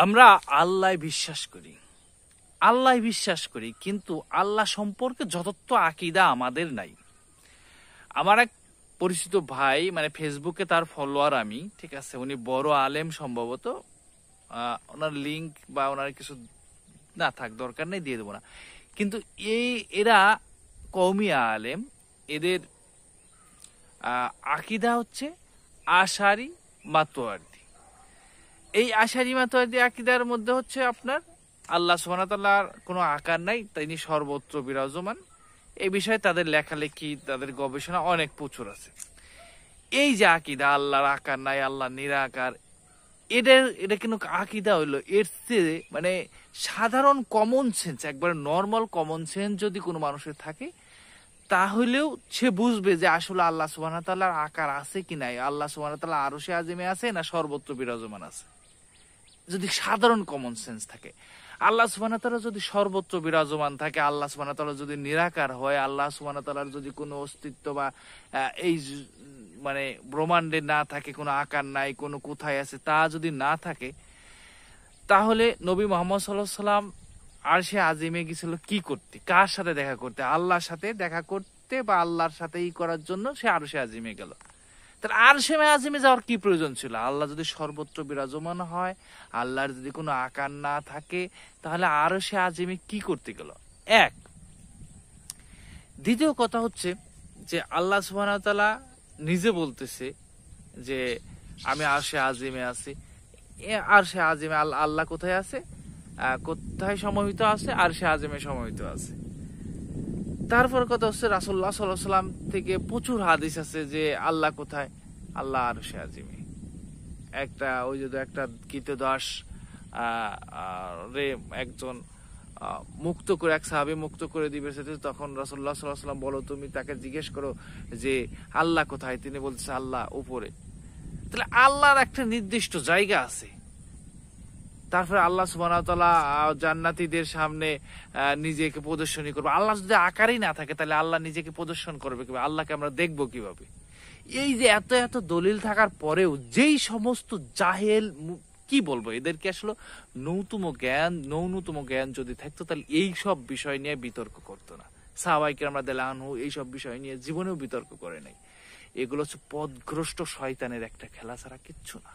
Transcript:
আমরা আল্লাহ বিশ্বাস করি কিন্তু আল্লাহ সম্পর্কে যথার্থ আকীদা আমাদের নাই। আমার এক পরিচিত ভাই, মানে ফেসবুকে তার ফলোয়ার আমি, ঠিক আছে, উনি বড় আলেম সম্ভবত, ওনার লিংক বা ওনার কিছু না থাক, দরকার নেই, দিয়ে দেবো না। কিন্তু এরা কওমি আলেম, এদের আকীদা হচ্ছে আশারি মাতোয়ারদি। এই আশারি মাতোয়ারদি আকীদার মধ্যে হচ্ছে আপনার আল্লাহ সুবহানাহু ওয়া তাআলার কোনো আকার নাই, তিনি সর্বত্র বিরাজমান। এই বিষয়ে তাদের লেখালেখি, তাদের গবেষণা অনেক প্রচুর আছে। এই যে আকীদা আল্লাহর আকার নাই, আল্লাহ নিরাকার, এটা কিন্তু আকীদা হইলো এর চেয়ে মানে সাধারণ কমন সেন্স, একবার নর্মাল কমন সেন্স যদি কোনো মানুষের থাকে, তাহলেও সে বুঝবে যে আসলে আল্লাহ সুবহানাহু ওয়া তাআলার আকার আছে কি নাই, আল্লাহ সুবহানাহু ওয়া তাআলা আরশে আজিমে আছে না সর্বত্র বিরাজমান আছে। যদি সাধারণ কমন সেন্স থাকে, আল্লাহ সুবহানাহু ওয়া তাআলা যদি সর্বত্র বিরাজমান থাকে, আল্লাহ সুবহানাহু ওয়া তাআলা যদি নিরাকার হয়, আল্লাহ সুবহানাহু ওয়া তাআলার যদি কোনো অস্তিত্ব বা এই মানে ব্রহ্মাণ্ডে না থাকে, কোনো আকার নাই, কোনো কোথায় আছে তা যদি না থাকে, তাহলে নবী মুহাম্মদ সাল্লাল্লাহু আলাইহি ওয়াসাল্লাম আরশে আজিমে গেছিল কি করতে, কার সাথে দেখা করতে? আল্লাহর সাথে দেখা করতে বা আল্লাহর সাথে করার জন্য সে আরশে আজিমে গেল। তাহলে আরশে আজিমে যাওয়ার কি প্রয়োজন ছিল? আল্লাহ যদি সর্বত্র বিরাজমান হয়, আল্লাহর যদি কোনো আকার না থাকে, তাহলে আরশে আজিমে কি করতে গেল? এক। দ্বিতীয় কথা হচ্ছে যে আল্লাহ সুবহানাহু ওয়া তাআলা নিজে বলতেছে যে আমি আরশে আজিমে আছি। আরশে আজিমে আল্লাহ কোথায় আছে? কোথায় সমাহিত আছে? আরশে আজিমে সমাহিত আছে। তারপর কথা হচ্ছে রাসূলুল্লাহ সাল্লাল্লাহু আলাইহি ওয়াসাল্লাম থেকে প্রচুর হাদিস আছে যে আল্লাহ কোথায়? আল্লাহ আরশে আজিমে। একটা ওই যে একটা কৃতদাস রে একজন মুক্ত করে, এক সাহাবী মুক্ত করে দিবে, তখন রাসূলুল্লাহ সাল্লাল্লাহু আলাইহি ওয়াসাল্লাম বলো, তুমি তাকে জিজ্ঞেস করো যে আল্লাহ কোথায়? তিনি বলছে আল্লাহ উপরে। তাহলে আল্লাহর একটা নির্দিষ্ট জায়গা আছে। তারপরে আল্লাহ সুবহানাহু ওয়া তাআলা জান্নাতীদের সামনে নিজেকে প্রদর্শনী করবে। আল্লাহ যদি আকারই না থাকে, তাহলে আল্লাহ নিজেকে প্রদর্শন করবে কিভাবে? আল্লাহকে আমরা দেখবো কিভাবে? এই যে এত এত দলিল থাকার পরেও যেই সমস্ত জাহেল, কি বলবো এদেরকে, আসলে ন্যূনতম জ্ঞান যদি থাকতো, তাহলে এই সব বিষয় নিয়ে বিতর্ক করতো না। সাহাবায়ে কেরাম রাদিয়াল্লাহু আনহু এই সব বিষয় নিয়ে জীবনেও বিতর্ক করে নাই। এগুলো হচ্ছে পথভ্রষ্ট শয়তানের একটা খেলা ছাড়া কিচ্ছু না।